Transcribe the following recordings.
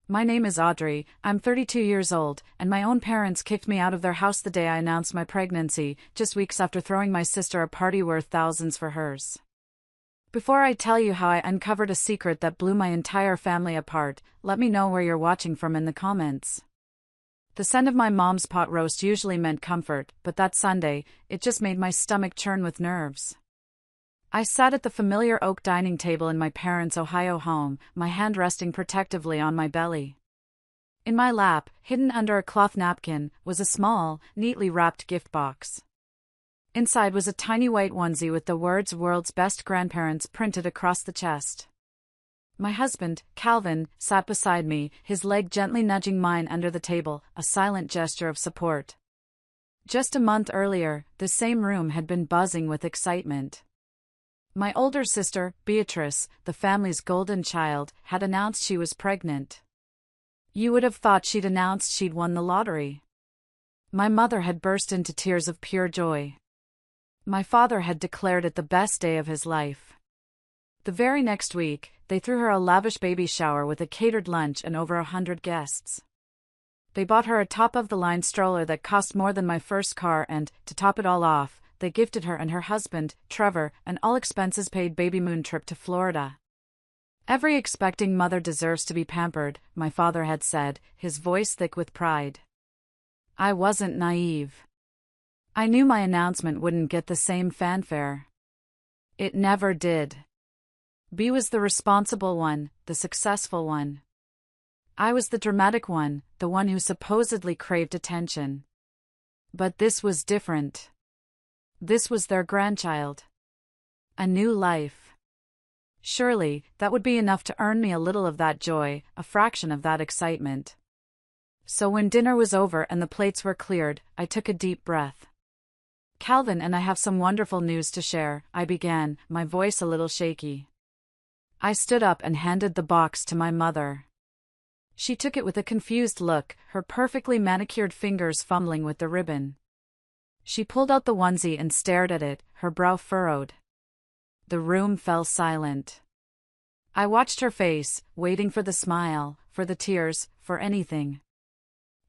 My name is Audrey, I'm 32 years old, and my own parents kicked me out of their house the day I announced my pregnancy, just weeks after throwing my sister a party worth thousands for hers. Before I tell you how I uncovered a secret that blew my entire family apart, let me know where you're watching from in the comments. The scent of my mom's pot roast usually meant comfort, but that Sunday, it just made my stomach churn with nerves. I sat at the familiar oak dining table in my parents' Ohio home, my hand resting protectively on my belly. In my lap, hidden under a cloth napkin, was a small, neatly wrapped gift box. Inside was a tiny white onesie with the words "World's Best Grandparents" printed across the chest. My husband, Calvin, sat beside me, his leg gently nudging mine under the table, a silent gesture of support. Just a month earlier, the same room had been buzzing with excitement. My older sister, Beatrice, the family's golden child, had announced she was pregnant. You would have thought she'd announced she'd won the lottery. My mother had burst into tears of pure joy. My father had declared it the best day of his life. The very next week, they threw her a lavish baby shower with a catered lunch and over 100 guests. They bought her a top-of-the-line stroller that cost more than my first car and, to top it all off, they gifted her and her husband, Trevor, an all-expenses-paid baby moon trip to Florida. Every expecting mother deserves to be pampered, my father had said, his voice thick with pride. I wasn't naive. I knew my announcement wouldn't get the same fanfare. It never did. B was the responsible one, the successful one. I was the dramatic one, the one who supposedly craved attention. But this was different. This was their grandchild. A new life. Surely, that would be enough to earn me a little of that joy, a fraction of that excitement. So when dinner was over and the plates were cleared, I took a deep breath. Calvin and I have some wonderful news to share, I began, my voice a little shaky. I stood up and handed the box to my mother. She took it with a confused look, her perfectly manicured fingers fumbling with the ribbon. She pulled out the onesie and stared at it, her brow furrowed. The room fell silent. I watched her face, waiting for the smile, for the tears, for anything.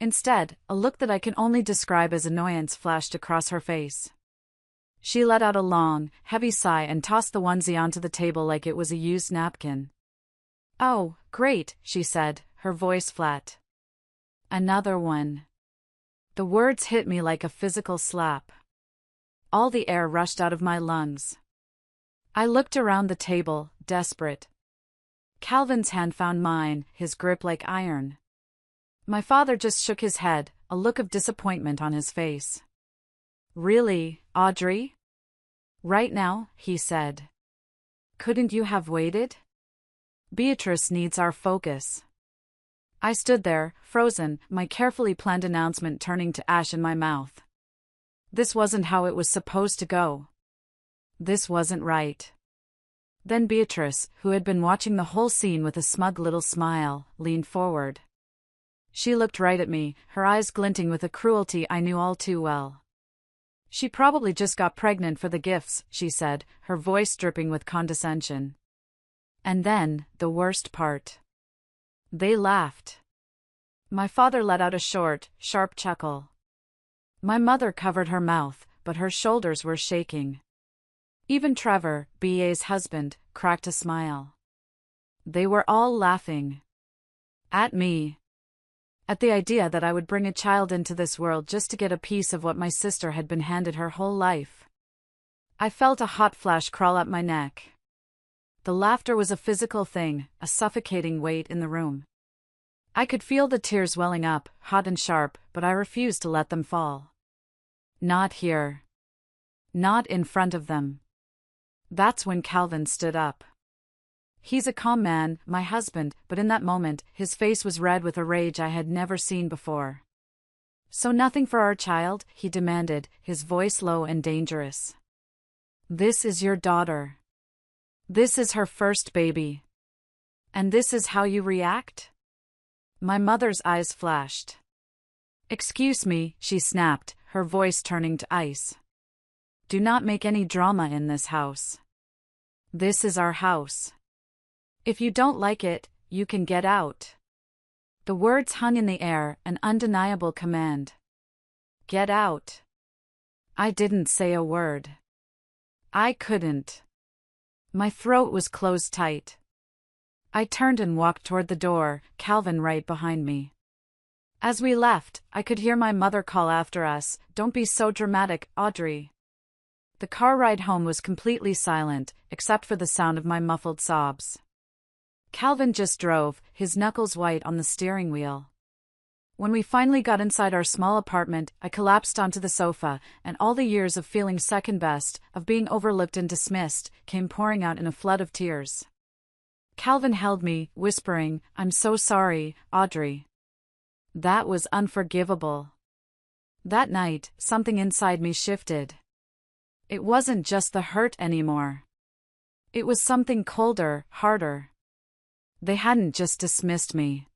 Instead, a look that I can only describe as annoyance flashed across her face. She let out a long, heavy sigh and tossed the onesie onto the table like it was a used napkin. "Oh, great," she said, her voice flat. "Another one." The words hit me like a physical slap. All the air rushed out of my lungs. I looked around the table, desperate. Calvin's hand found mine, his grip like iron. My father just shook his head, a look of disappointment on his face. "Really, Audrey? Right now?" he said. "Couldn't you have waited? Beatrice needs our focus." I stood there, frozen, my carefully planned announcement turning to ash in my mouth. This wasn't how it was supposed to go. This wasn't right. Then Beatrice, who had been watching the whole scene with a smug little smile, leaned forward. She looked right at me, her eyes glinting with a cruelty I knew all too well. "She probably just got pregnant for the gifts," she said, her voice dripping with condescension. And then, the worst part. They laughed. My father let out a short, sharp chuckle. My mother covered her mouth, but her shoulders were shaking. Even Trevor, B.A.'s husband, cracked a smile. They were all laughing. At me. At the idea that I would bring a child into this world just to get a piece of what my sister had been handed her whole life. I felt a hot flash crawl up my neck. The laughter was a physical thing, a suffocating weight in the room. I could feel the tears welling up, hot and sharp, but I refused to let them fall. Not here. Not in front of them. That's when Calvin stood up. He's a calm man, my husband, but in that moment, his face was red with a rage I had never seen before. "So nothing for our child?" he demanded, his voice low and dangerous. "This is your daughter. This is her first baby. And this is how you react?" My mother's eyes flashed. "Excuse me," she snapped, her voice turning to ice. "Do not make any drama in this house. This is our house. If you don't like it, you can get out." The words hung in the air, an undeniable command. Get out. I didn't say a word. I couldn't. My throat was closed tight. I turned and walked toward the door, Calvin right behind me. As we left, I could hear my mother call after us, "Don't be so dramatic, Audrey." The car ride home was completely silent, except for the sound of my muffled sobs. Calvin just drove, his knuckles white on the steering wheel. When we finally got inside our small apartment, I collapsed onto the sofa, and all the years of feeling second best, of being overlooked and dismissed, came pouring out in a flood of tears. Calvin held me, whispering, "I'm so sorry, Audrey." That was unforgivable. That night, something inside me shifted. It wasn't just the hurt anymore. It was something colder, harder. They hadn't just dismissed me.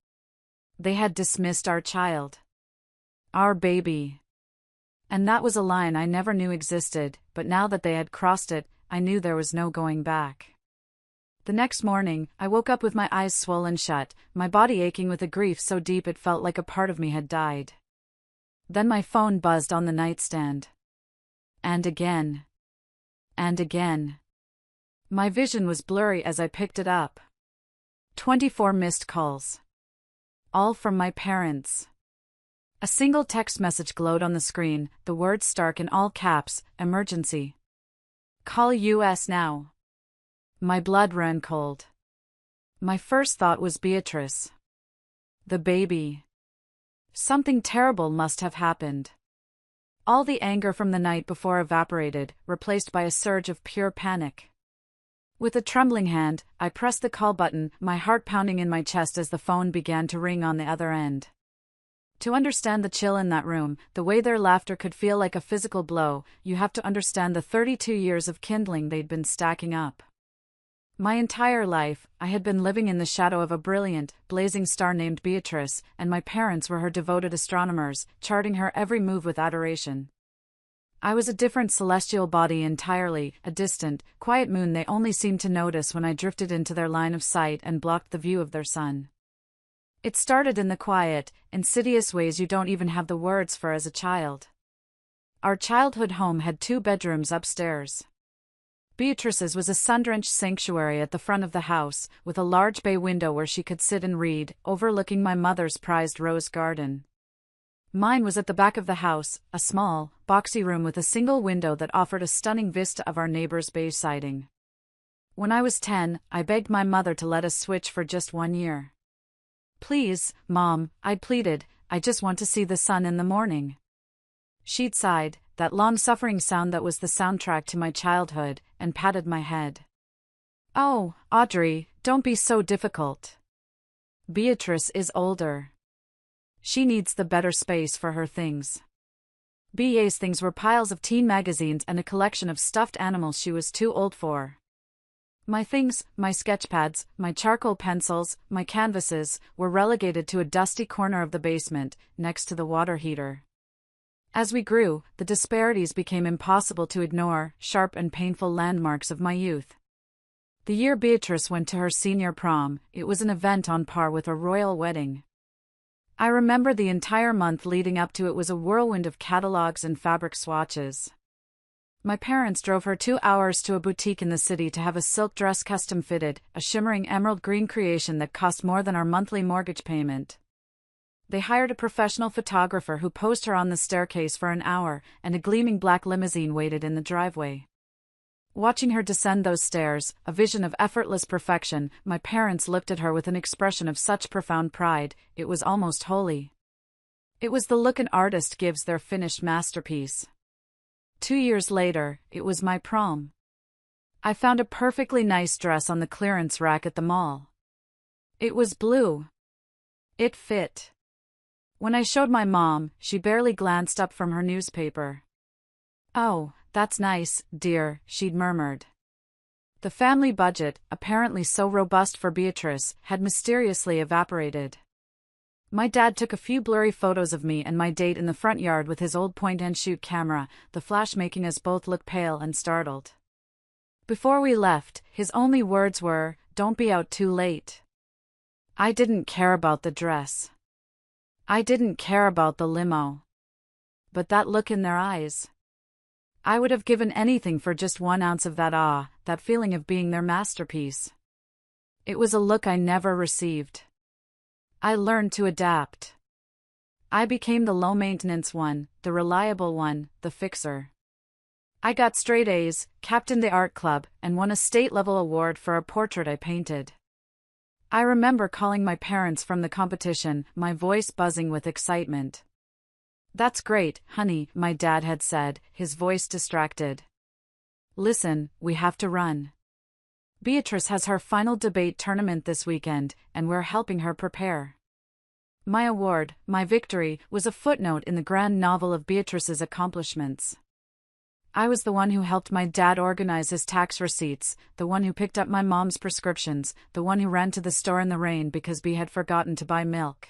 They had dismissed our child. Our baby. And that was a line I never knew existed, but now that they had crossed it, I knew there was no going back. The next morning, I woke up with my eyes swollen shut, my body aching with a grief so deep it felt like a part of me had died. Then my phone buzzed on the nightstand. And again. And again. My vision was blurry as I picked it up. 24 missed calls. All from my parents. A single text message glowed on the screen, the words stark in all caps, "Emergency. Call US now." My blood ran cold. My first thought was Beatrice. The baby. Something terrible must have happened. All the anger from the night before evaporated, replaced by a surge of pure panic. With a trembling hand, I pressed the call button, my heart pounding in my chest as the phone began to ring on the other end. To understand the chill in that room, the way their laughter could feel like a physical blow, you have to understand the 32 years of kindling they'd been stacking up. My entire life, I had been living in the shadow of a brilliant, blazing star named Beatrice, and my parents were her devoted astronomers, charting her every move with adoration. I was a different celestial body entirely, a distant, quiet moon they only seemed to notice when I drifted into their line of sight and blocked the view of their sun. It started in the quiet, insidious ways you don't even have the words for as a child. Our childhood home had 2 bedrooms upstairs. Beatrice's was a sun-drenched sanctuary at the front of the house, with a large bay window where she could sit and read, overlooking my mother's prized rose garden. Mine was at the back of the house, a small, boxy room with a single window that offered a stunning vista of our neighbor's beige siding. When I was 10, I begged my mother to let us switch for just 1 year. "Please, Mom," I pleaded, "I just want to see the sun in the morning." She'd sighed, that long-suffering sound that was the soundtrack to my childhood, and patted my head. "Oh, Audrey, don't be so difficult. Beatrice is older. She needs the better space for her things." BA's things were piles of teen magazines and a collection of stuffed animals she was too old for. My things, my sketchpads, my charcoal pencils, my canvases, were relegated to a dusty corner of the basement, next to the water heater. As we grew, the disparities became impossible to ignore, sharp and painful landmarks of my youth. The year Beatrice went to her senior prom, it was an event on par with a royal wedding. I remember the entire month leading up to it was a whirlwind of catalogs and fabric swatches. My parents drove her 2 hours to a boutique in the city to have a silk dress custom fitted, a shimmering emerald green creation that cost more than our monthly mortgage payment. They hired a professional photographer who posed her on the staircase for an hour, and a gleaming black limousine waited in the driveway. Watching her descend those stairs, a vision of effortless perfection, my parents looked at her with an expression of such profound pride, it was almost holy. It was the look an artist gives their finished masterpiece. 2 years later, it was my prom. I found a perfectly nice dress on the clearance rack at the mall. It was blue. It fit. When I showed my mom, she barely glanced up from her newspaper. "Oh, that's nice, dear," she'd murmured. The family budget, apparently so robust for Beatrice, had mysteriously evaporated. My dad took a few blurry photos of me and my date in the front yard with his old point-and-shoot camera, the flash making us both look pale and startled. Before we left, his only words were, "Don't be out too late." I didn't care about the dress. I didn't care about the limo. But that look in their eyes. I would have given anything for just 1 ounce of that awe, that feeling of being their masterpiece. It was a look I never received. I learned to adapt. I became the low-maintenance one, the reliable one, the fixer. I got straight A's, captained the art club, and won a state-level award for a portrait I painted. I remember calling my parents from the competition, my voice buzzing with excitement. "That's great, honey," my dad had said, his voice distracted. "Listen, we have to run. Beatrice has her final debate tournament this weekend, and we're helping her prepare." My award, my victory, was a footnote in the grand novel of Beatrice's accomplishments. I was the one who helped my dad organize his tax receipts, the one who picked up my mom's prescriptions, the one who ran to the store in the rain because Bea had forgotten to buy milk.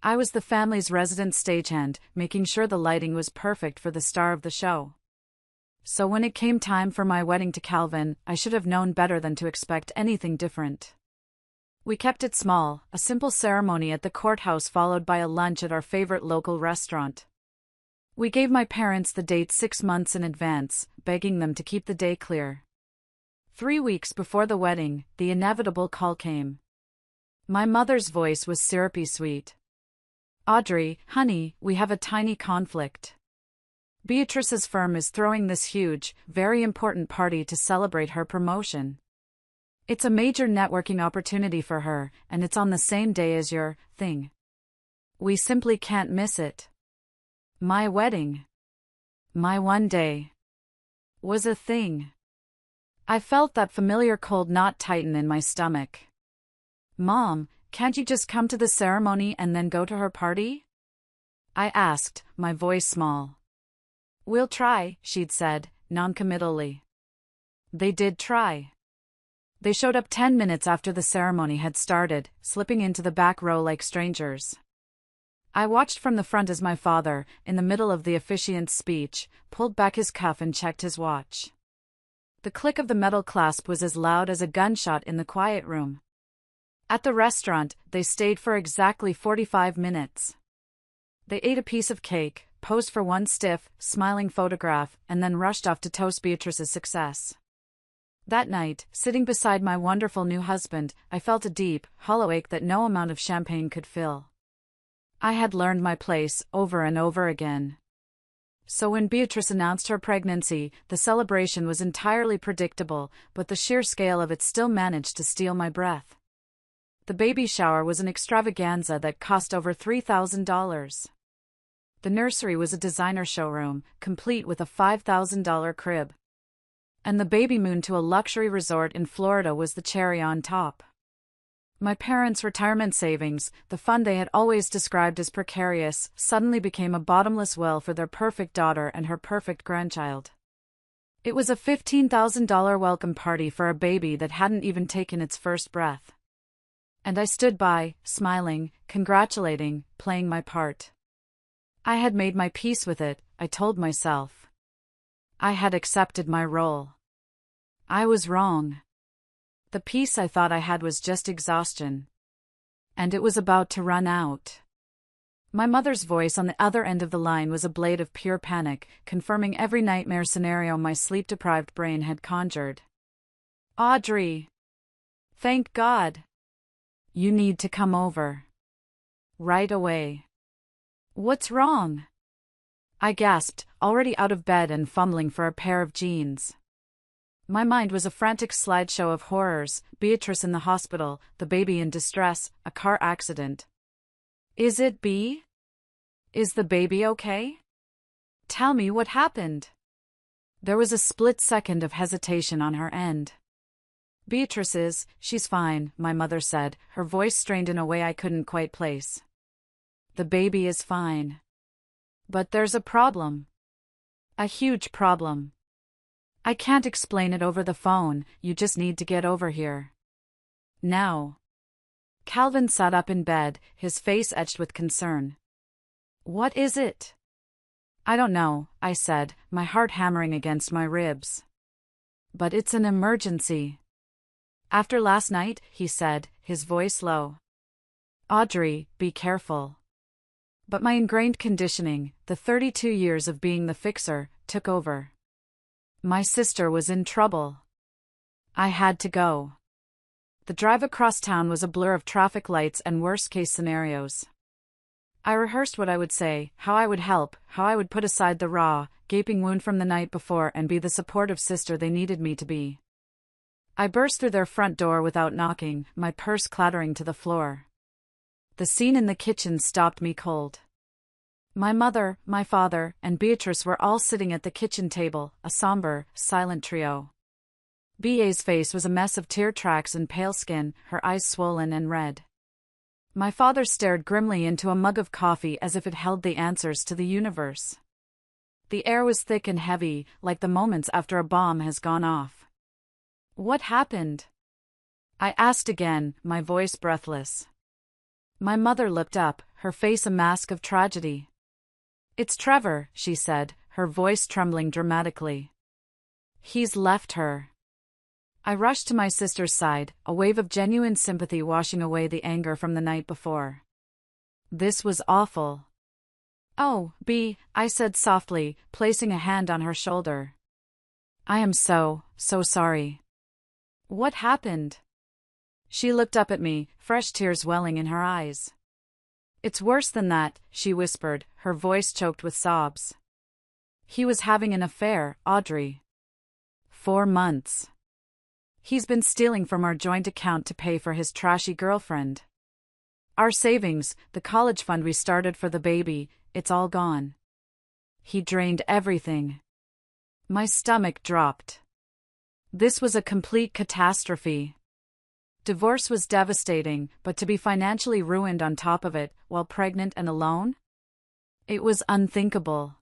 I was the family's resident stagehand, making sure the lighting was perfect for the star of the show. So when it came time for my wedding to Calvin, I should have known better than to expect anything different. We kept it small, a simple ceremony at the courthouse followed by a lunch at our favorite local restaurant. We gave my parents the date 6 months in advance, begging them to keep the day clear. 3 weeks before the wedding, the inevitable call came. My mother's voice was syrupy sweet. "Audrey, honey, we have a tiny conflict. Beatrice's firm is throwing this huge, very important party to celebrate her promotion. It's a major networking opportunity for her, and it's on the same day as your thing. We simply can't miss it." My wedding, my one day, was a thing. I felt that familiar cold knot tighten in my stomach. "Mom, can't you just come to the ceremony and then go to her party?" I asked, my voice small. "We'll try," she'd said, noncommittally. They did try. They showed up 10 minutes after the ceremony had started, slipping into the back row like strangers. I watched from the front as my father, in the middle of the officiant's speech, pulled back his cuff and checked his watch. The click of the metal clasp was as loud as a gunshot in the quiet room. At the restaurant, they stayed for exactly 45 minutes. They ate a piece of cake, posed for one stiff, smiling photograph, and then rushed off to toast Beatrice's success. That night, sitting beside my wonderful new husband, I felt a deep, hollow ache that no amount of champagne could fill. I had learned my place over and over again. So when Beatrice announced her pregnancy, the celebration was entirely predictable, but the sheer scale of it still managed to steal my breath. The baby shower was an extravaganza that cost over $3,000. The nursery was a designer showroom, complete with a $5,000 crib. And the baby moon to a luxury resort in Florida was the cherry on top. My parents' retirement savings, the fund they had always described as precarious, suddenly became a bottomless well for their perfect daughter and her perfect grandchild. It was a $15,000 welcome party for a baby that hadn't even taken its first breath. And I stood by, smiling, congratulating, playing my part. I had made my peace with it, I told myself. I had accepted my role. I was wrong. The peace I thought I had was just exhaustion. And it was about to run out. My mother's voice on the other end of the line was a blade of pure panic, confirming every nightmare scenario my sleep-deprived brain had conjured. "Audrey! Thank God! You need to come over. Right away." "What's wrong?" I gasped, already out of bed and fumbling for a pair of jeans. My mind was a frantic slideshow of horrors: Beatrice in the hospital, the baby in distress, a car accident. "Is it Bea? Is the baby okay? Tell me what happened." There was a split second of hesitation on her end. She's fine," my mother said, her voice strained in a way I couldn't quite place. "The baby is fine. But there's a problem. A huge problem. I can't explain it over the phone, you just need to get over here. Now." Calvin sat up in bed, his face etched with concern. "What is it?" "I don't know," I said, my heart hammering against my ribs. "But it's an emergency." "After last night," he said, his voice low. "Audrey, be careful. But my ingrained conditioning, the 32 years of being the fixer, took over. My sister was in trouble. I had to go. The drive across town was a blur of traffic lights and worst-case scenarios. I rehearsed what I would say, how I would help, how I would put aside the raw, gaping wound from the night before and be the supportive sister they needed me to be. I burst through their front door without knocking, my purse clattering to the floor. The scene in the kitchen stopped me cold. My mother, my father, and Beatrice were all sitting at the kitchen table, a somber, silent trio. B.A.'s face was a mess of tear tracks and pale skin, her eyes swollen and red. My father stared grimly into a mug of coffee as if it held the answers to the universe. The air was thick and heavy, like the moments after a bomb has gone off. What happened? I asked again, my voice breathless. My mother looked up, her face a mask of tragedy. "It's Trevor," she said, her voice trembling dramatically. "He's left her." I rushed to my sister's side, a wave of genuine sympathy washing away the anger from the night before. This was awful. "Oh, B," I said softly, placing a hand on her shoulder. "I am so sorry." "What happened?" She looked up at me, fresh tears welling in her eyes. "It's worse than that," she whispered, her voice choked with sobs. "He was having an affair, Audrey. 4 months. He's been stealing from our joint account to pay for his trashy girlfriend. Our savings, the college fund we started for the baby, it's all gone. He drained everything." My stomach dropped. This was a complete catastrophe. Divorce was devastating, but to be financially ruined on top of it, while pregnant and alone? It was unthinkable.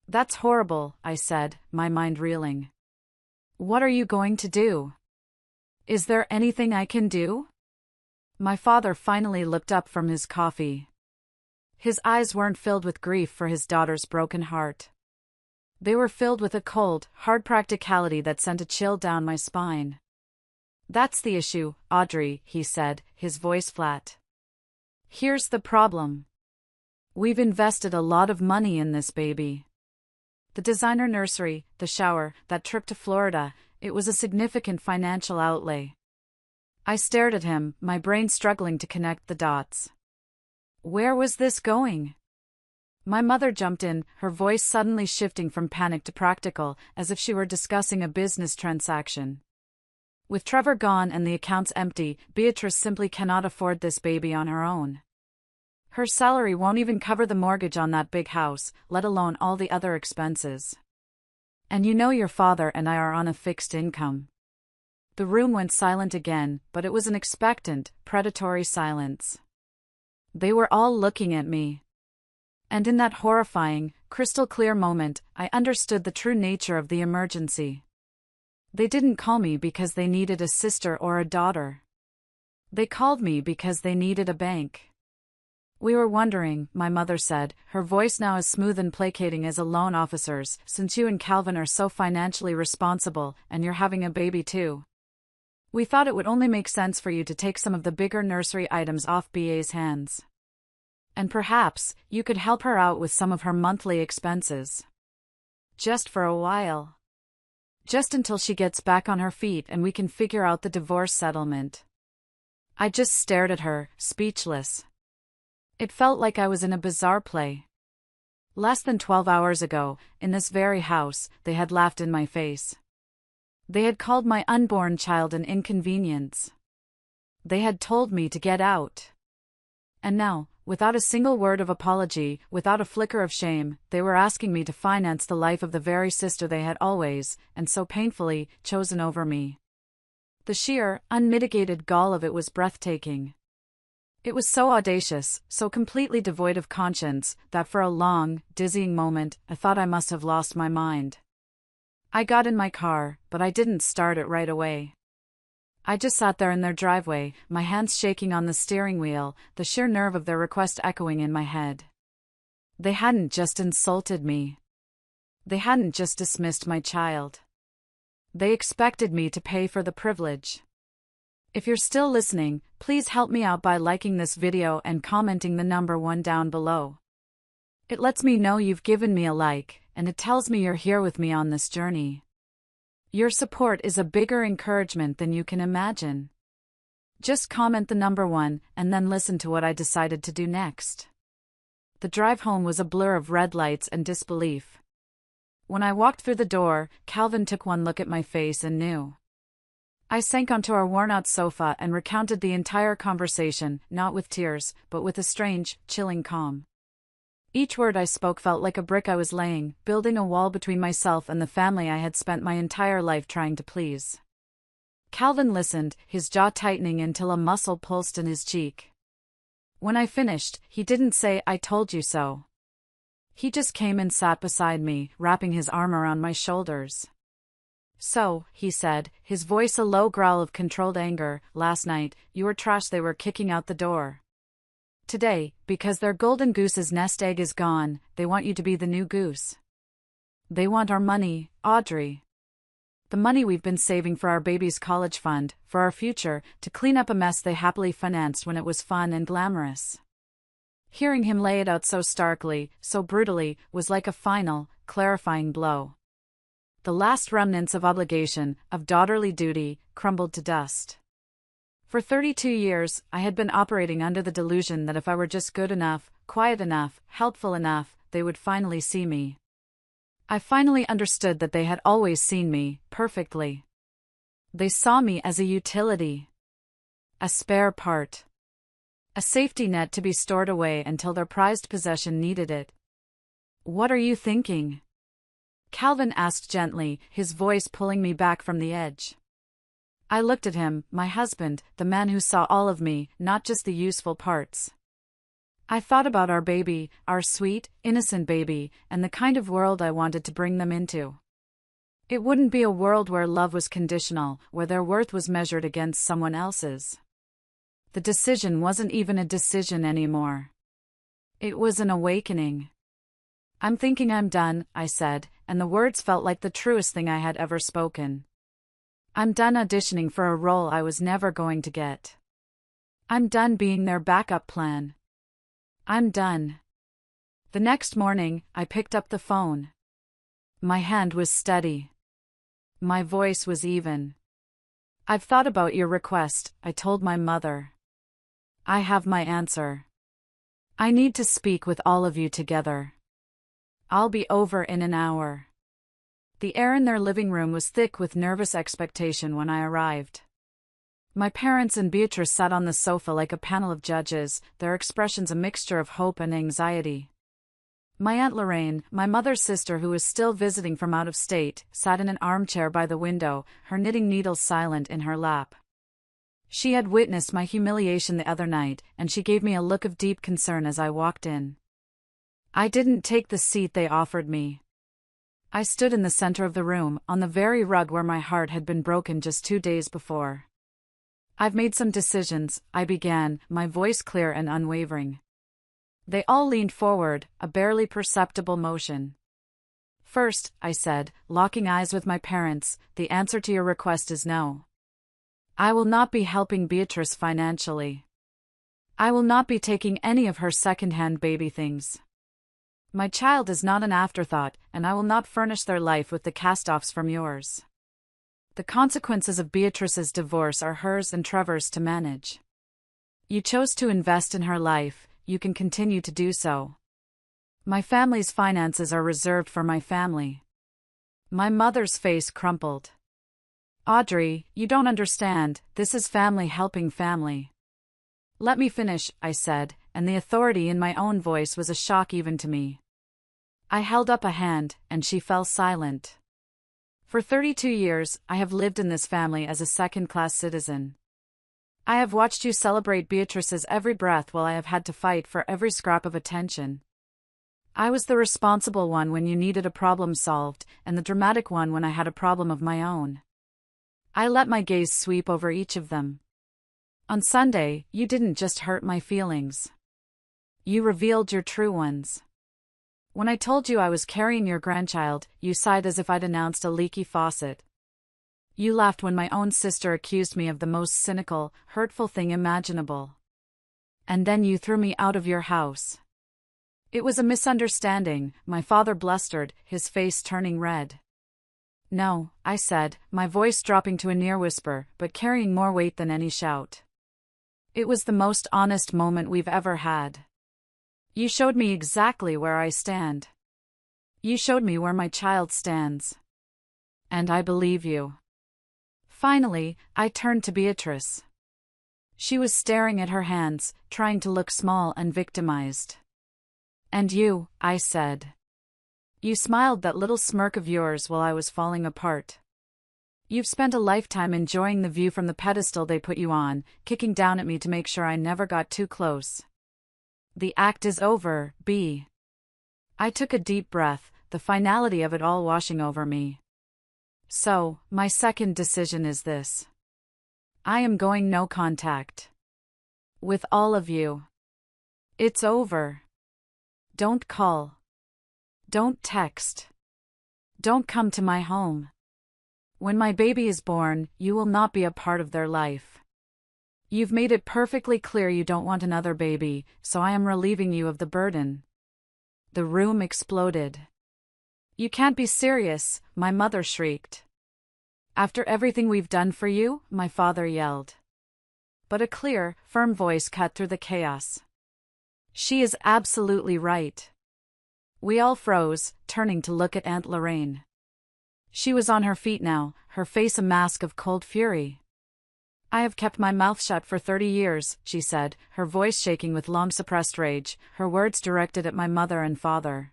"That's horrible," I said, my mind reeling. "What are you going to do? Is there anything I can do?" My father finally looked up from his coffee. His eyes weren't filled with grief for his daughter's broken heart. They were filled with a cold, hard practicality that sent a chill down my spine. "That's the issue, Audrey," he said, his voice flat. "Here's the problem. We've invested a lot of money in this baby. The designer nursery, the shower, that trip to Florida, it was a significant financial outlay." I stared at him, my brain struggling to connect the dots. Where was this going? My mother jumped in, her voice suddenly shifting from panic to practical, as if she were discussing a business transaction. "With Trevor gone and the accounts empty, Beatrice simply cannot afford this baby on her own. Her salary won't even cover the mortgage on that big house, let alone all the other expenses. And you know your father and I are on a fixed income." The room went silent again, but it was an expectant, predatory silence. They were all looking at me. And in that horrifying, crystal-clear moment, I understood the true nature of the emergency. They didn't call me because they needed a sister or a daughter. They called me because they needed a bank. "We were wondering," my mother said, her voice now as smooth and placating as a loan officer's, "since you and Calvin are so financially responsible, and you're having a baby too. We thought it would only make sense for you to take some of the bigger nursery items off BA's hands. And perhaps, you could help her out with some of her monthly expenses. Just for a while. Just until she gets back on her feet and we can figure out the divorce settlement." I just stared at her, speechless. It felt like I was in a bizarre play. Less than 12 hours ago, in this very house, they had laughed in my face. They had called my unborn child an inconvenience. They had told me to get out. And now, without a single word of apology, without a flicker of shame, they were asking me to finance the life of the very sister they had always, and so painfully, chosen over me. The sheer, unmitigated gall of it was breathtaking. It was so audacious, so completely devoid of conscience, that for a long, dizzying moment, I thought I must have lost my mind. I got in my car, but I didn't start it right away. I just sat there in their driveway, my hands shaking on the steering wheel, the sheer nerve of their request echoing in my head. They hadn't just insulted me. They hadn't just dismissed my child. They expected me to pay for the privilege. If you're still listening, please help me out by liking this video and commenting the number 1 down below. It lets me know you've given me a like, and it tells me you're here with me on this journey. Your support is a bigger encouragement than you can imagine. Just comment the number 1, and then listen to what I decided to do next. The drive home was a blur of red lights and disbelief. When I walked through the door, Calvin took one look at my face and knew. I sank onto our worn-out sofa and recounted the entire conversation, not with tears, but with a strange, chilling calm. Each word I spoke felt like a brick I was laying, building a wall between myself and the family I had spent my entire life trying to please. Calvin listened, his jaw tightening until a muscle pulsed in his cheek. When I finished, he didn't say, "I told you so." He just came and sat beside me, wrapping his arm around my shoulders. "So," he said, his voice a low growl of controlled anger, "last night, you were trash they were kicking out the door. Today, because their golden goose's nest egg is gone, they want you to be the new goose. They want our money, Audrey. The money we've been saving for our baby's college fund, for our future, to clean up a mess they happily financed when it was fun and glamorous." Hearing him lay it out so starkly, so brutally, was like a final, clarifying blow. The last remnants of obligation, of daughterly duty, crumbled to dust. For 32 years, I had been operating under the delusion that if I were just good enough, quiet enough, helpful enough, they would finally see me. I finally understood that they had always seen me, perfectly. They saw me as a utility. A spare part. A safety net to be stored away until their prized possession needed it. "What are you thinking?" Calvin asked gently, his voice pulling me back from the edge. I looked at him, my husband, the man who saw all of me, not just the useful parts. I thought about our baby, our sweet, innocent baby, and the kind of world I wanted to bring them into. It wouldn't be a world where love was conditional, where their worth was measured against someone else's. The decision wasn't even a decision anymore. It was an awakening. "I'm thinking I'm done," I said, and the words felt like the truest thing I had ever spoken. "I'm done auditioning for a role I was never going to get. I'm done being their backup plan. I'm done." The next morning, I picked up the phone. My hand was steady. My voice was even. "I've thought about your request," I told my mother. "I have my answer. I need to speak with all of you together. I'll be over in an hour." The air in their living room was thick with nervous expectation when I arrived. My parents and Beatrice sat on the sofa like a panel of judges, their expressions a mixture of hope and anxiety. My Aunt Lorraine, my mother's sister who was still visiting from out of state, sat in an armchair by the window, her knitting needles silent in her lap. She had witnessed my humiliation the other night, and she gave me a look of deep concern as I walked in. I didn't take the seat they offered me. I stood in the center of the room, on the very rug where my heart had been broken just 2 days before. "I've made some decisions," I began, my voice clear and unwavering. They all leaned forward, a barely perceptible motion. "First," I said, locking eyes with my parents, "the answer to your request is no. I will not be helping Beatrice financially. I will not be taking any of her second-hand baby things. My child is not an afterthought, and I will not furnish their life with the cast-offs from yours. The consequences of Beatrice's divorce are hers and Trevor's to manage. You chose to invest in her life, you can continue to do so. My family's finances are reserved for my family." My mother's face crumpled. "Audrey, you don't understand, this is family helping family." "Let me finish," I said, and the authority in my own voice was a shock even to me. I held up a hand, and she fell silent. For 32 years, I have lived in this family as a second-class citizen. I have watched you celebrate Beatrice's every breath while I have had to fight for every scrap of attention. I was the responsible one when you needed a problem solved, and the dramatic one when I had a problem of my own. I let my gaze sweep over each of them. On Sunday, you didn't just hurt my feelings. You revealed your true ones. When I told you I was carrying your grandchild, you sighed as if I'd announced a leaky faucet. You laughed when my own sister accused me of the most cynical, hurtful thing imaginable. And then you threw me out of your house. It was a misunderstanding, my father blustered, his face turning red. No, I said, my voice dropping to a near whisper, but carrying more weight than any shout. It was the most honest moment we've ever had. You showed me exactly where I stand. You showed me where my child stands. And I believe you. Finally, I turned to Beatrice. She was staring at her hands, trying to look small and victimized. And you, I said. You smiled that little smirk of yours while I was falling apart. You've spent a lifetime enjoying the view from the pedestal they put you on, kicking down at me to make sure I never got too close. The act is over, B. I took a deep breath, the finality of it all washing over me. So, my second decision is this. I am going no contact. With all of you. It's over. Don't call. Don't text. Don't come to my home. When my baby is born, you will not be a part of their life. You've made it perfectly clear you don't want another baby, so I am relieving you of the burden. The room exploded. You can't be serious, my mother shrieked. After everything we've done for you, my father yelled. But a clear, firm voice cut through the chaos. She is absolutely right. We all froze, turning to look at Aunt Lorraine. She was on her feet now, her face a mask of cold fury. I have kept my mouth shut for 30 years, she said, her voice shaking with long-suppressed rage, her words directed at my mother and father.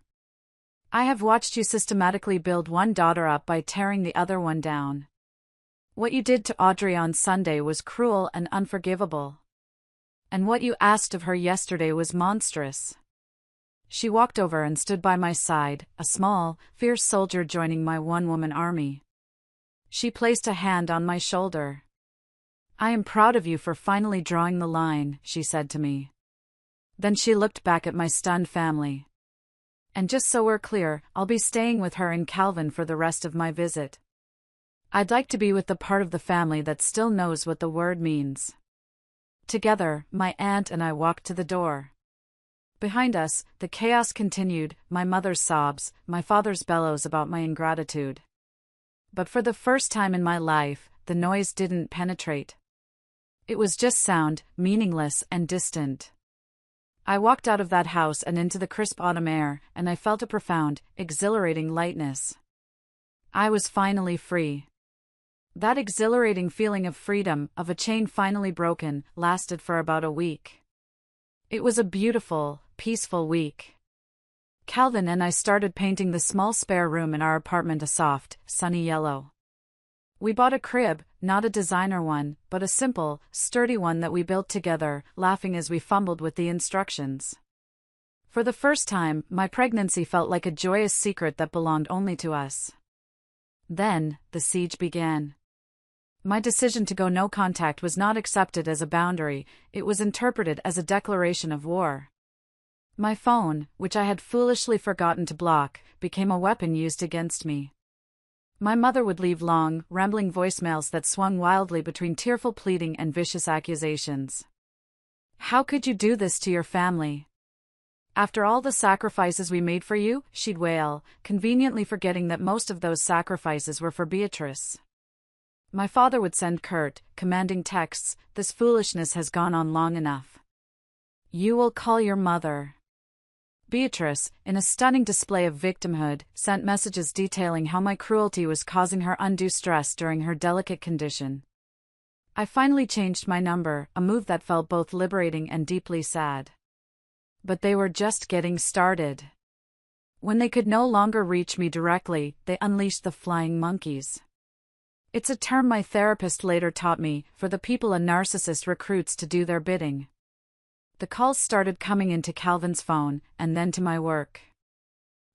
I have watched you systematically build one daughter up by tearing the other one down. What you did to Audrey on Sunday was cruel and unforgivable. And what you asked of her yesterday was monstrous. She walked over and stood by my side, a small, fierce soldier joining my one-woman army. She placed a hand on my shoulder. I am proud of you for finally drawing the line, she said to me. Then she looked back at my stunned family. And just so we're clear, I'll be staying with her in Calvin for the rest of my visit. I'd like to be with the part of the family that still knows what the word means. Together, my aunt and I walked to the door. Behind us, the chaos continued, my mother's sobs, my father's bellows about my ingratitude. But for the first time in my life, the noise didn't penetrate. It was just sound, meaningless and distant. I walked out of that house and into the crisp autumn air, and I felt a profound, exhilarating lightness. I was finally free. That exhilarating feeling of freedom, of a chain finally broken, lasted for about a week. It was a beautiful, peaceful week. Calvin and I started painting the small spare room in our apartment a soft, sunny yellow. We bought a crib, not a designer one, but a simple, sturdy one that we built together, laughing as we fumbled with the instructions. For the first time, my pregnancy felt like a joyous secret that belonged only to us. Then, the siege began. My decision to go no contact was not accepted as a boundary, it was interpreted as a declaration of war. My phone, which I had foolishly forgotten to block, became a weapon used against me. My mother would leave long, rambling voicemails that swung wildly between tearful pleading and vicious accusations. How could you do this to your family? After all the sacrifices we made for you, she'd wail, conveniently forgetting that most of those sacrifices were for Beatrice. My father would send curt, commanding texts, this foolishness has gone on long enough. You will call your mother. Beatrice, in a stunning display of victimhood, sent messages detailing how my cruelty was causing her undue stress during her delicate condition. I finally changed my number, a move that felt both liberating and deeply sad. But they were just getting started. When they could no longer reach me directly, they unleashed the flying monkeys. It's a term my therapist later taught me, for the people a narcissist recruits to do their bidding. The calls started coming into Calvin's phone, and then to my work.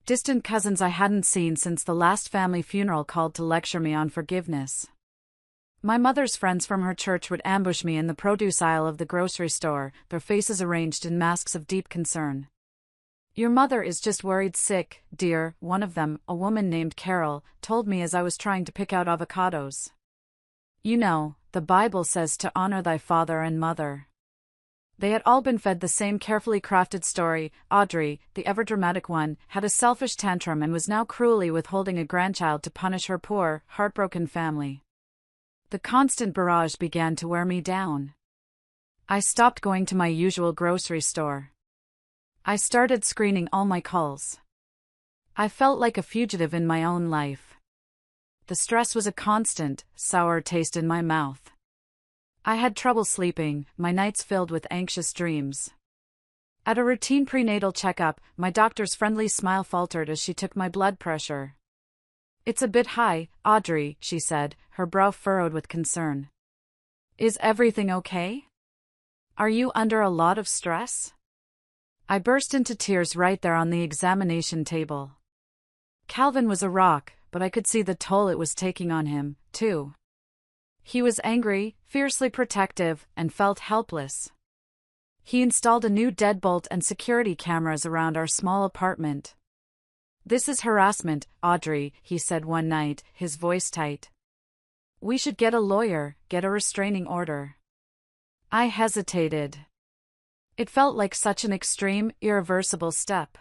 Distant cousins I hadn't seen since the last family funeral called to lecture me on forgiveness. My mother's friends from her church would ambush me in the produce aisle of the grocery store, their faces arranged in masks of deep concern. Your mother is just worried sick, dear, one of them, a woman named Carol, told me as I was trying to pick out avocados. You know, the Bible says to honor thy father and mother. They had all been fed the same carefully crafted story. Audrey, the ever-dramatic one, had a selfish tantrum and was now cruelly withholding a grandchild to punish her poor, heartbroken family. The constant barrage began to wear me down. I stopped going to my usual grocery store. I started screening all my calls. I felt like a fugitive in my own life. The stress was a constant, sour taste in my mouth. I had trouble sleeping, my nights filled with anxious dreams. At a routine prenatal checkup, my doctor's friendly smile faltered as she took my blood pressure. "It's a bit high, Audrey," she said, her brow furrowed with concern. "Is everything okay? Are you under a lot of stress?" I burst into tears right there on the examination table. Calvin was a rock, but I could see the toll it was taking on him, too. He was angry, fiercely protective, and felt helpless. He installed a new deadbolt and security cameras around our small apartment. "This is harassment, Audrey," he said one night, his voice tight. "We should get a lawyer, get a restraining order." I hesitated. It felt like such an extreme, irreversible step.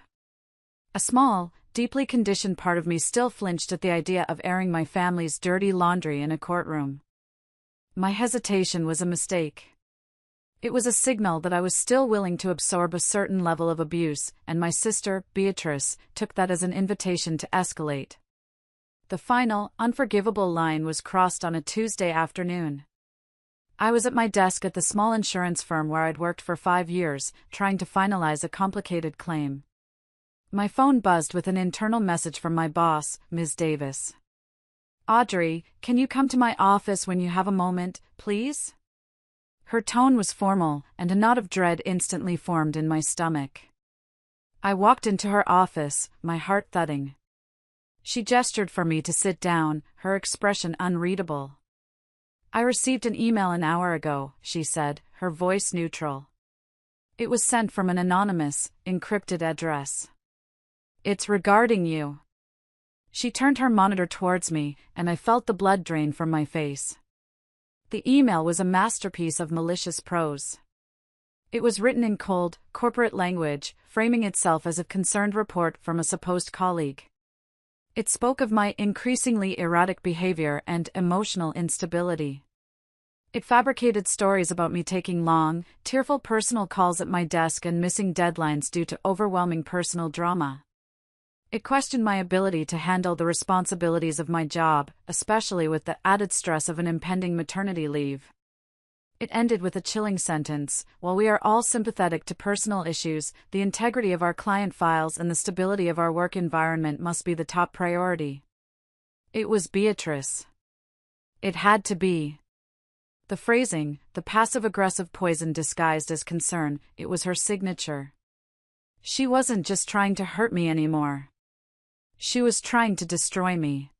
A small, deeply conditioned part of me still flinched at the idea of airing my family's dirty laundry in a courtroom. My hesitation was a mistake. It was a signal that I was still willing to absorb a certain level of abuse, and my sister, Beatrice, took that as an invitation to escalate. The final, unforgivable line was crossed on a Tuesday afternoon. I was at my desk at the small insurance firm where I'd worked for 5 years, trying to finalize a complicated claim. My phone buzzed with an internal message from my boss, Ms. Davis. "Audrey, can you come to my office when you have a moment, please?" Her tone was formal, and a knot of dread instantly formed in my stomach. I walked into her office, my heart thudding. She gestured for me to sit down, her expression unreadable. "I received an email an hour ago," she said, her voice neutral. It was sent from an anonymous, encrypted address. "It's regarding you." She turned her monitor towards me, and I felt the blood drain from my face. The email was a masterpiece of malicious prose. It was written in cold, corporate language, framing itself as a concerned report from a supposed colleague. It spoke of my increasingly erratic behavior and emotional instability. It fabricated stories about me taking long, tearful personal calls at my desk and missing deadlines due to overwhelming personal drama. It questioned my ability to handle the responsibilities of my job, especially with the added stress of an impending maternity leave. It ended with a chilling sentence: "While we are all sympathetic to personal issues, the integrity of our client files and the stability of our work environment must be the top priority." It was Beatrice. It had to be. The phrasing, the passive-aggressive poison disguised as concern, it was her signature. She wasn't just trying to hurt me anymore. She was trying to destroy me.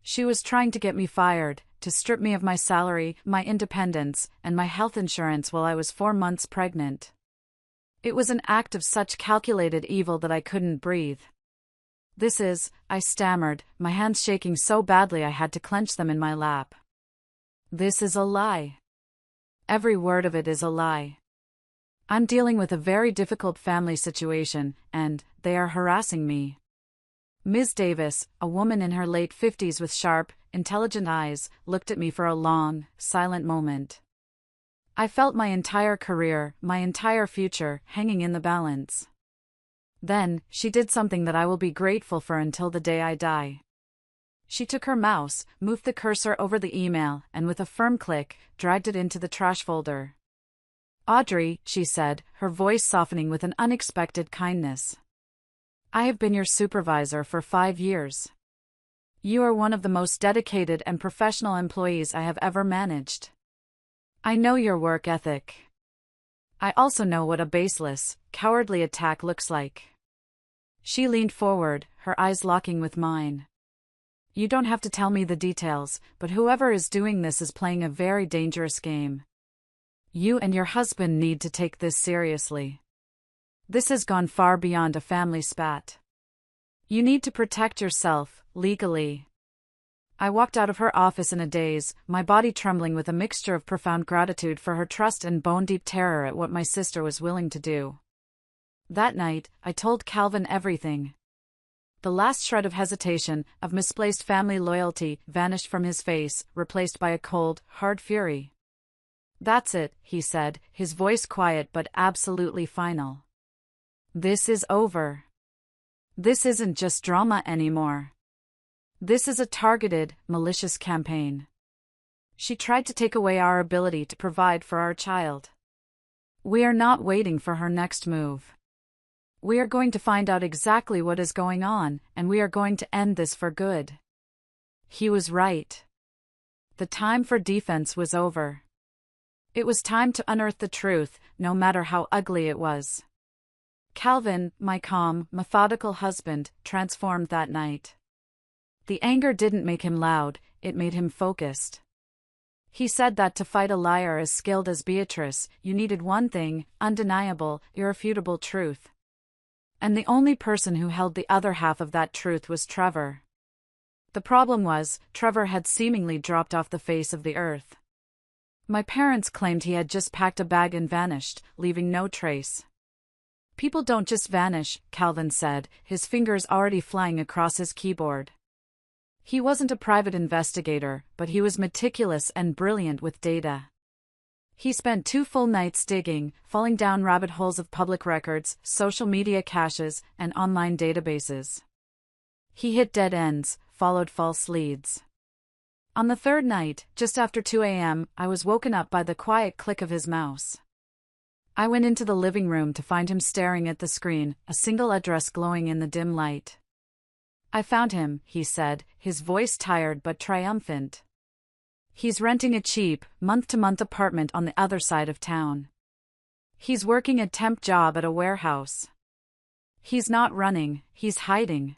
She was trying to get me fired, to strip me of my salary, my independence, and my health insurance while I was 4 months pregnant. It was an act of such calculated evil that I couldn't breathe. I stammered, my hands shaking so badly I had to clench them in my lap. "This is a lie. Every word of it is a lie. I'm dealing with a very difficult family situation, and they are harassing me." Ms. Davis, a woman in her late 50s with sharp, intelligent eyes, looked at me for a long, silent moment. I felt my entire career, my entire future, hanging in the balance. Then, she did something that I will be grateful for until the day I die. She took her mouse, moved the cursor over the email, and with a firm click, dragged it into the trash folder. "Audrey," she said, her voice softening with an unexpected kindness. "I have been your supervisor for 5 years. You are one of the most dedicated and professional employees I have ever managed. I know your work ethic. I also know what a baseless, cowardly attack looks like." She leaned forward, her eyes locking with mine. "You don't have to tell me the details, but whoever is doing this is playing a very dangerous game. You and your husband need to take this seriously. This has gone far beyond a family spat. You need to protect yourself, legally." I walked out of her office in a daze, my body trembling with a mixture of profound gratitude for her trust and bone-deep terror at what my sister was willing to do. That night, I told Calvin everything. The last shred of hesitation, of misplaced family loyalty, vanished from his face, replaced by a cold, hard fury. "That's it," he said, his voice quiet but absolutely final. "This is over. This isn't just drama anymore. This is a targeted, malicious campaign. She tried to take away our ability to provide for our child. We are not waiting for her next move. We are going to find out exactly what is going on, and we are going to end this for good." He was right. The time for defense was over. It was time to unearth the truth, no matter how ugly it was. Calvin, my calm, methodical husband, transformed that night. The anger didn't make him loud, it made him focused. He said that to fight a liar as skilled as Beatrice, you needed one thing: undeniable, irrefutable truth. And the only person who held the other half of that truth was Trevor. The problem was, Trevor had seemingly dropped off the face of the earth. My parents claimed he had just packed a bag and vanished, leaving no trace. "People don't just vanish," Calvin said, his fingers already flying across his keyboard. He wasn't a private investigator, but he was meticulous and brilliant with data. He spent 2 full nights digging, falling down rabbit holes of public records, social media caches, and online databases. He hit dead ends, followed false leads. On the 3rd night, just after 2 a.m., I was woken up by the quiet click of his mouse. I went into the living room to find him staring at the screen, a single address glowing in the dim light. "I found him," he said, his voice tired but triumphant. "He's renting a cheap, month-to-month apartment on the other side of town. He's working a temp job at a warehouse. He's not running, he's hiding."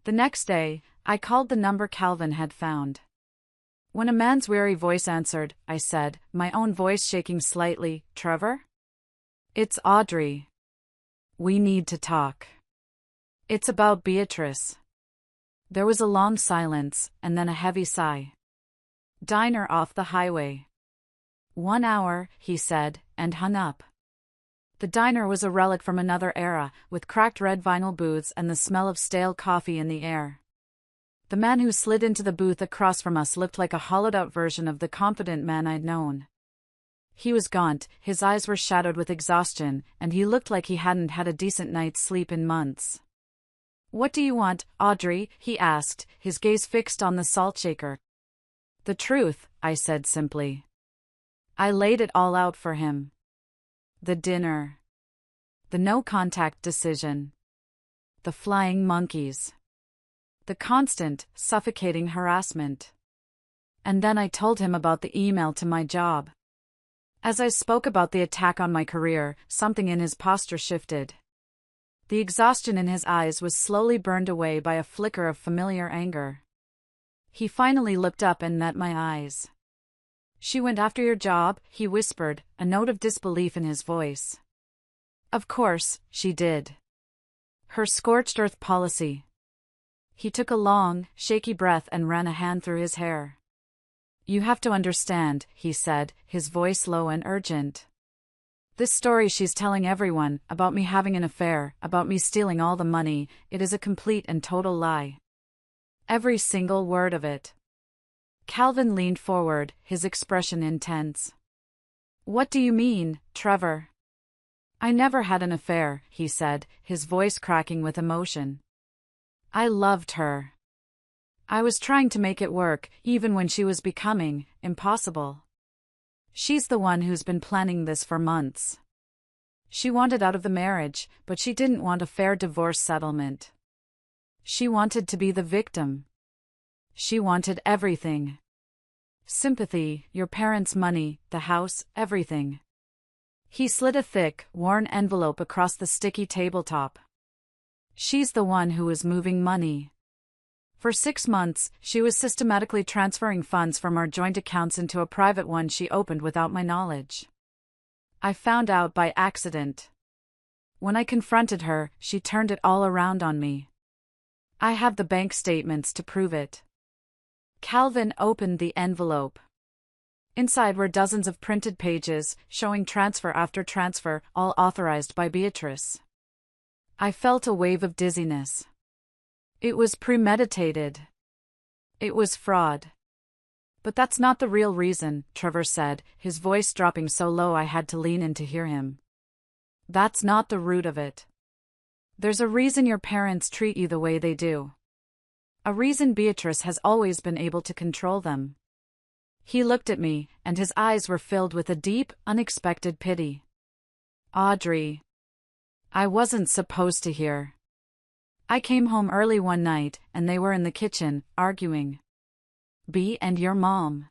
The next day, I called the number Calvin had found. When a man's weary voice answered, I said, my own voice shaking slightly, "Trevor? It's Audrey. We need to talk. It's about Beatrice." There was a long silence, and then a heavy sigh. "Diner off the highway." "1 hour," he said, and hung up. The diner was a relic from another era, with cracked red vinyl booths and the smell of stale coffee in the air. The man who slid into the booth across from us looked like a hollowed-out version of the confident man I'd known. He was gaunt, his eyes were shadowed with exhaustion, and he looked like he hadn't had a decent night's sleep in months. "What do you want, Audrey?" he asked, his gaze fixed on the salt shaker. "The truth," I said simply. I laid it all out for him. The dinner. The no-contact decision. The flying monkeys. The constant, suffocating harassment. And then I told him about the email to my job. As I spoke about the attack on my career, something in his posture shifted. The exhaustion in his eyes was slowly burned away by a flicker of familiar anger. He finally looked up and met my eyes. "She went after your job," he whispered, a note of disbelief in his voice. "Of course, she did. Her scorched earth policy." He took a long, shaky breath and ran a hand through his hair. "You have to understand," he said, his voice low and urgent. "This story she's telling everyone, about me having an affair, about me stealing all the money, it is a complete and total lie. Every single word of it." Calvin leaned forward, his expression intense. "What do you mean, Trevor?" "I never had an affair," he said, his voice cracking with emotion. "I loved her. I was trying to make it work, even when she was becoming impossible. She's the one who's been planning this for months. She wanted out of the marriage, but she didn't want a fair divorce settlement. She wanted to be the victim. She wanted everything. Sympathy, your parents' money, the house, everything." He slid a thick, worn envelope across the sticky tabletop. "She's the one who was moving money. For 6 months, she was systematically transferring funds from our joint accounts into a private one she opened without my knowledge. I found out by accident. When I confronted her, she turned it all around on me. I have the bank statements to prove it." Calvin opened the envelope. Inside were dozens of printed pages, showing transfer after transfer, all authorized by Beatrice. I felt a wave of dizziness. It was premeditated. It was fraud. But that's not the real reason, Trevor said, his voice dropping so low I had to lean in to hear him. That's not the root of it. There's a reason your parents treat you the way they do. A reason Beatrice has always been able to control them. He looked at me, and his eyes were filled with a deep, unexpected pity. Audrey. I wasn't supposed to hear. I came home early one night, and they were in the kitchen, arguing. Bea and your mom.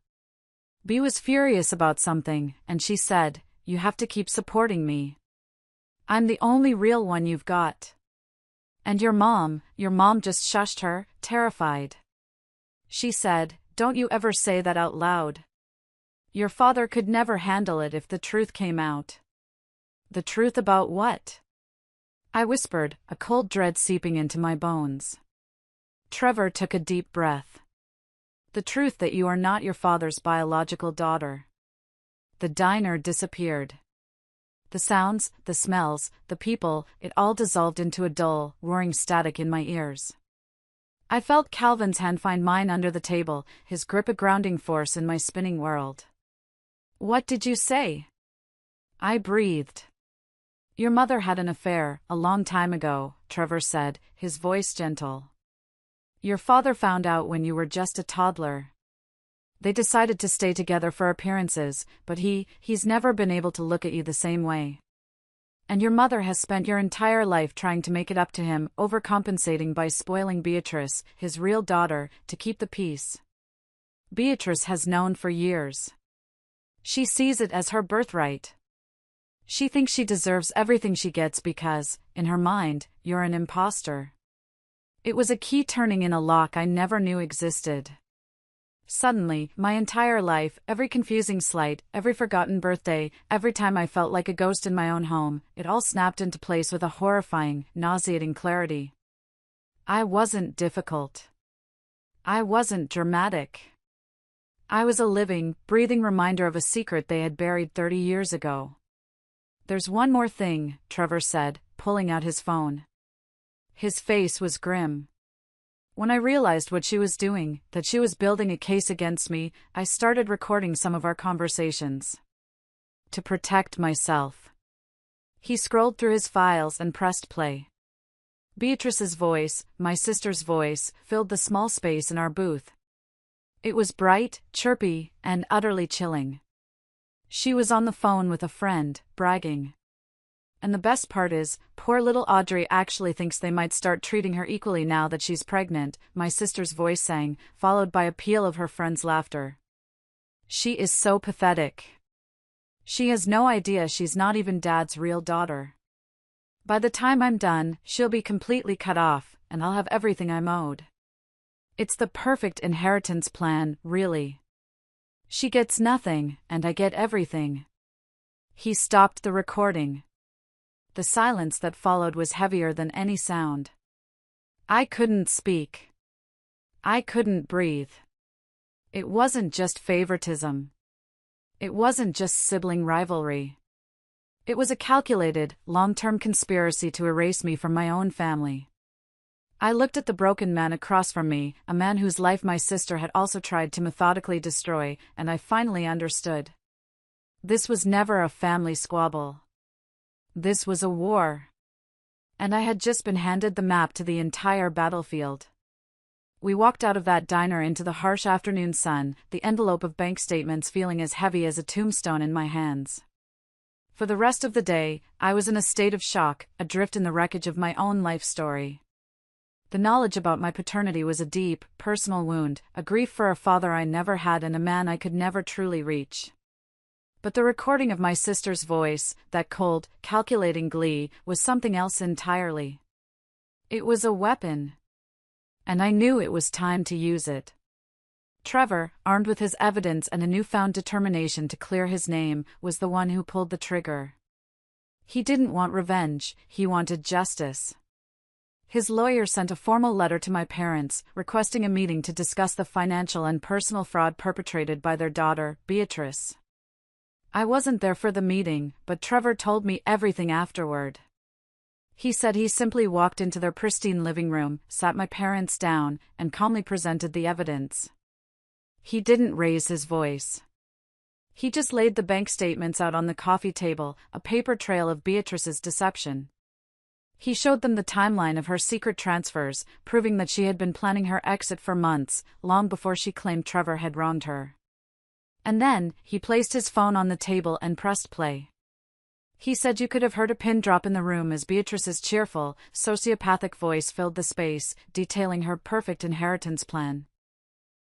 Bea was furious about something, and she said, "You have to keep supporting me. I'm the only real one you've got." And your mom just shushed her, terrified. She said, "Don't you ever say that out loud. Your father could never handle it if the truth came out." The truth about what? I whispered, a cold dread seeping into my bones. Trevor took a deep breath. The truth that you are not your father's biological daughter. The diner disappeared. The sounds, the smells, the people, it all dissolved into a dull, roaring static in my ears. I felt Calvin's hand find mine under the table, his grip a grounding force in my spinning world. "What did you say?" I breathed. "Your mother had an affair, a long time ago," Trevor said, his voice gentle. "Your father found out when you were just a toddler. They decided to stay together for appearances, but he's never been able to look at you the same way. And your mother has spent your entire life trying to make it up to him, overcompensating by spoiling Beatrice, his real daughter, to keep the peace. Beatrice has known for years. She sees it as her birthright. She thinks she deserves everything she gets because, in her mind, you're an imposter." It was a key turning in a lock I never knew existed. Suddenly, my entire life, every confusing slight, every forgotten birthday, every time I felt like a ghost in my own home, it all snapped into place with a horrifying, nauseating clarity. I wasn't difficult. I wasn't dramatic. I was a living, breathing reminder of a secret they had buried 30 years ago. "There's one more thing," Trevor said, pulling out his phone. His face was grim. When I realized what she was doing, that she was building a case against me, I started recording some of our conversations. To protect myself. He scrolled through his files and pressed play. Beatrice's voice, my sister's voice, filled the small space in our booth. It was bright, chirpy, and utterly chilling. She was on the phone with a friend, bragging. And the best part is, poor little Audrey actually thinks they might start treating her equally now that she's pregnant, my sister's voice sang, followed by a peal of her friend's laughter. She is so pathetic. She has no idea she's not even Dad's real daughter. By the time I'm done, she'll be completely cut off, and I'll have everything I'm owed. It's the perfect inheritance plan, really. She gets nothing, and I get everything." He stopped the recording. The silence that followed was heavier than any sound. I couldn't speak. I couldn't breathe. It wasn't just favoritism. It wasn't just sibling rivalry. It was a calculated, long-term conspiracy to erase me from my own family. I looked at the broken man across from me, a man whose life my sister had also tried to methodically destroy, and I finally understood. This was never a family squabble. This was a war. And I had just been handed the map to the entire battlefield. We walked out of that diner into the harsh afternoon sun, the envelope of bank statements feeling as heavy as a tombstone in my hands. For the rest of the day, I was in a state of shock, adrift in the wreckage of my own life story. The knowledge about my paternity was a deep, personal wound, a grief for a father I never had and a man I could never truly reach. But the recording of my sister's voice, that cold, calculating glee, was something else entirely. It was a weapon. And I knew it was time to use it. Trevor, armed with his evidence and a newfound determination to clear his name, was the one who pulled the trigger. He didn't want revenge, he wanted justice. His lawyer sent a formal letter to my parents, requesting a meeting to discuss the financial and personal fraud perpetrated by their daughter, Beatrice. I wasn't there for the meeting, but Trevor told me everything afterward. He said he simply walked into their pristine living room, sat my parents down, and calmly presented the evidence. He didn't raise his voice. He just laid the bank statements out on the coffee table, a paper trail of Beatrice's deception. He showed them the timeline of her secret transfers, proving that she had been planning her exit for months, long before she claimed Trevor had wronged her. And then, he placed his phone on the table and pressed play. He said you could have heard a pin drop in the room as Beatrice's cheerful, sociopathic voice filled the space, detailing her perfect inheritance plan.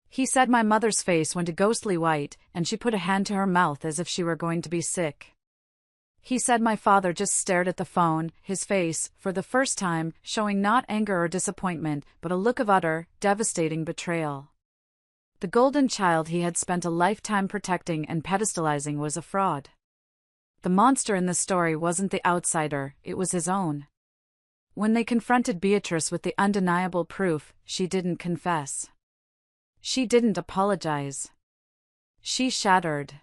He said my mother's face went a ghostly white, and she put a hand to her mouth as if she were going to be sick. He said my father just stared at the phone, his face, for the first time, showing not anger or disappointment, but a look of utter, devastating betrayal. The golden child he had spent a lifetime protecting and pedestalizing was a fraud. The monster in the story wasn't the outsider, it was his own. When they confronted Beatrice with the undeniable proof, she didn't confess. She didn't apologize. She shattered.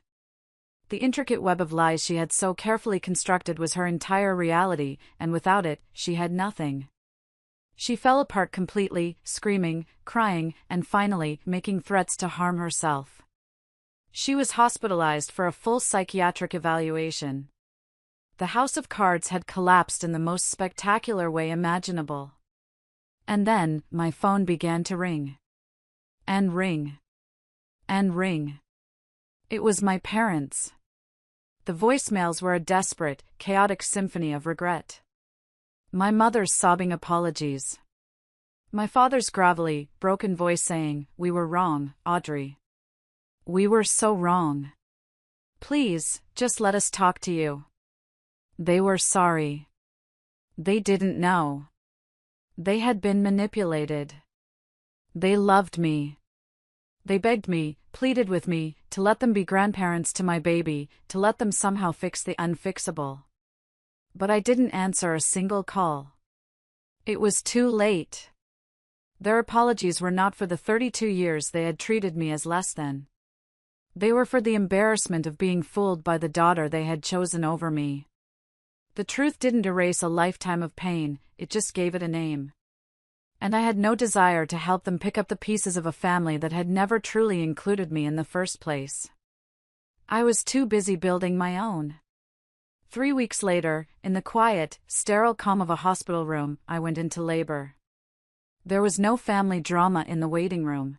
The intricate web of lies she had so carefully constructed was her entire reality, and without it, she had nothing. She fell apart completely, screaming, crying, and finally, making threats to harm herself. She was hospitalized for a full psychiatric evaluation. The house of cards had collapsed in the most spectacular way imaginable. And then, my phone began to ring. And ring. And ring. It was my parents. The voicemails were a desperate, chaotic symphony of regret. My mother's sobbing apologies. My father's gravelly, broken voice saying, "We were wrong, Audrey. We were so wrong. Please, just let us talk to you." They were sorry. They didn't know. They had been manipulated. They loved me. They begged me, pleaded with me, to let them be grandparents to my baby, to let them somehow fix the unfixable. But I didn't answer a single call. It was too late. Their apologies were not for the 32 years they had treated me as less than. They were for the embarrassment of being fooled by the daughter they had chosen over me. The truth didn't erase a lifetime of pain, it just gave it a name. And I had no desire to help them pick up the pieces of a family that had never truly included me in the first place. I was too busy building my own. 3 weeks later, in the quiet, sterile calm of a hospital room, I went into labor. There was no family drama in the waiting room.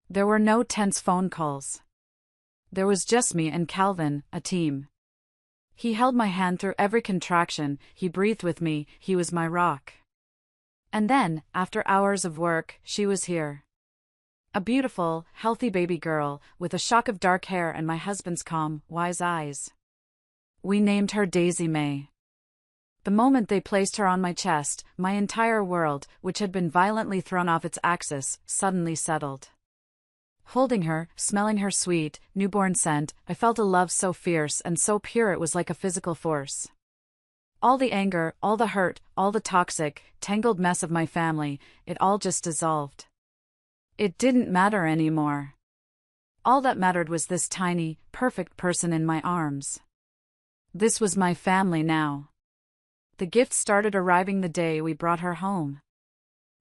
There were no tense phone calls. There was just me and Calvin, a team. He held my hand through every contraction, he breathed with me, he was my rock. And then, after hours of work, she was here. A beautiful, healthy baby girl, with a shock of dark hair and my husband's calm, wise eyes. We named her Daisy May. The moment they placed her on my chest, my entire world, which had been violently thrown off its axis, suddenly settled. Holding her, smelling her sweet, newborn scent, I felt a love so fierce and so pure it was like a physical force. All the anger, all the hurt, all the toxic, tangled mess of my family, it all just dissolved. It didn't matter anymore. All that mattered was this tiny, perfect person in my arms. This was my family now. The gifts started arriving the day we brought her home.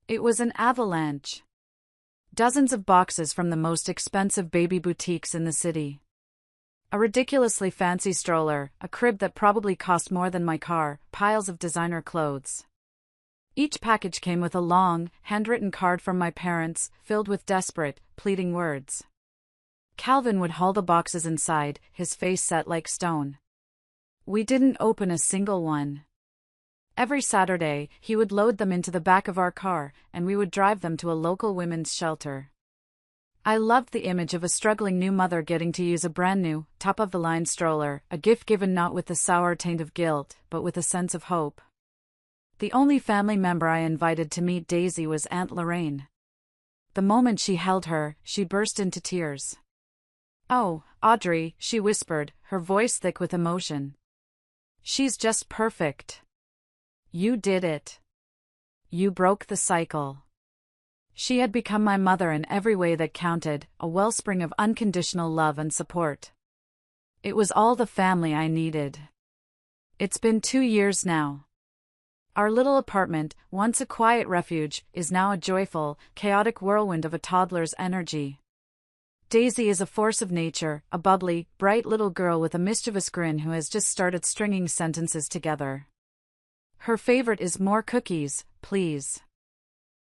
It was an avalanche. Dozens of boxes from the most expensive baby boutiques in the city. A ridiculously fancy stroller, a crib that probably cost more than my car, piles of designer clothes. Each package came with a long, handwritten card from my parents, filled with desperate, pleading words. Calvin would haul the boxes inside, his face set like stone. We didn't open a single one. Every Saturday, he would load them into the back of our car, and we would drive them to a local women's shelter. I loved the image of a struggling new mother getting to use a brand new, top-of-the-line stroller, a gift given not with the sour taint of guilt, but with a sense of hope. The only family member I invited to meet Daisy was Aunt Lorraine. The moment she held her, she burst into tears. "Oh, Audrey," she whispered, her voice thick with emotion. "She's just perfect. You did it. You broke the cycle. She had become my mother in every way that counted, a wellspring of unconditional love and support. It was all the family I needed. It's been 2 years now. Our little apartment, once a quiet refuge, is now a joyful, chaotic whirlwind of a toddler's energy. Daisy is a force of nature, a bubbly, bright little girl with a mischievous grin who has just started stringing sentences together. Her favorite is more cookies, please.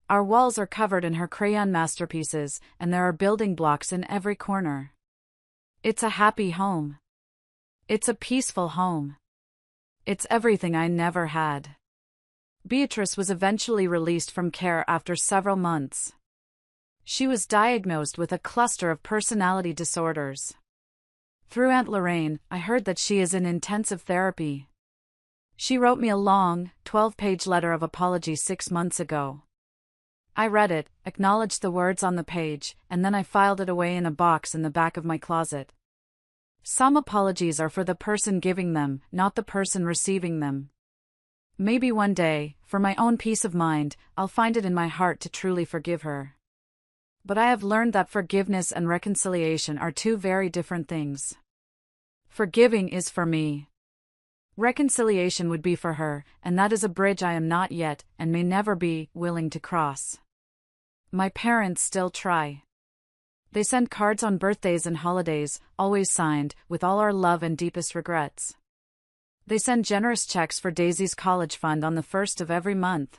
Our walls are covered in her crayon masterpieces, and there are building blocks in every corner. It's a happy home. It's a peaceful home. It's everything I never had. Beatrice was eventually released from care after several months. She was diagnosed with a cluster of personality disorders. Through Aunt Lorraine, I heard that she is in intensive therapy. She wrote me a long, 12-page letter of apology 6 months ago. I read it, acknowledged the words on the page, and then I filed it away in a box in the back of my closet. Some apologies are for the person giving them, not the person receiving them. Maybe one day, for my own peace of mind, I'll find it in my heart to truly forgive her. But I have learned that forgiveness and reconciliation are two very different things. Forgiving is for me. Reconciliation would be for her, and that is a bridge I am not yet, and may never be, willing to cross. My parents still try. They send cards on birthdays and holidays, always signed, with all our love and deepest regrets. They send generous checks for Daisy's college fund on the 1st of every month.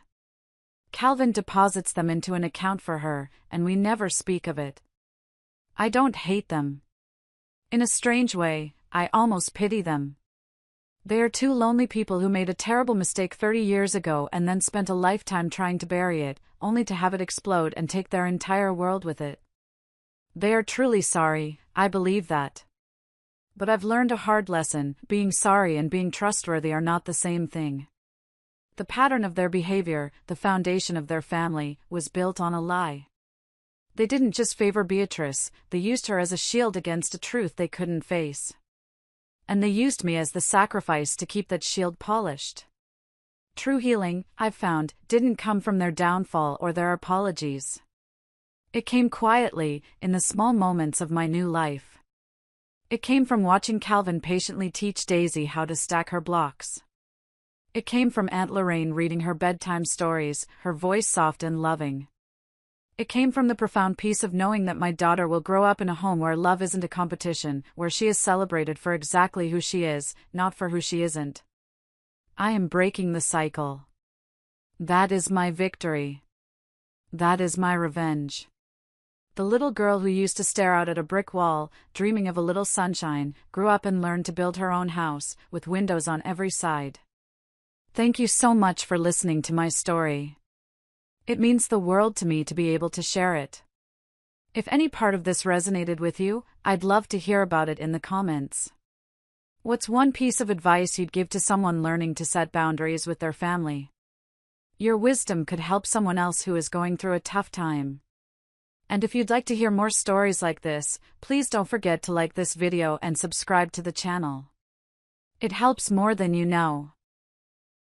Calvin deposits them into an account for her, and we never speak of it. I don't hate them. In a strange way, I almost pity them. They are two lonely people who made a terrible mistake 30 years ago and then spent a lifetime trying to bury it, only to have it explode and take their entire world with it. They are truly sorry, I believe that. But I've learned a hard lesson: being sorry and being trustworthy are not the same thing. The pattern of their behavior, the foundation of their family, was built on a lie. They didn't just favor Beatrice, they used her as a shield against a truth they couldn't face. And they used me as the sacrifice to keep that shield polished. True healing, I've found, didn't come from their downfall or their apologies. It came quietly, in the small moments of my new life. It came from watching Calvin patiently teach Daisy how to stack her blocks. It came from Aunt Lorraine reading her bedtime stories, her voice soft and loving. It came from the profound peace of knowing that my daughter will grow up in a home where love isn't a competition, where she is celebrated for exactly who she is, not for who she isn't. I am breaking the cycle. That is my victory. That is my revenge. The little girl who used to stare out at a brick wall, dreaming of a little sunshine, grew up and learned to build her own house, with windows on every side. Thank you so much for listening to my story. It means the world to me to be able to share it. If any part of this resonated with you, I'd love to hear about it in the comments. What's one piece of advice you'd give to someone learning to set boundaries with their family? Your wisdom could help someone else who is going through a tough time. And if you'd like to hear more stories like this, please don't forget to like this video and subscribe to the channel. It helps more than you know.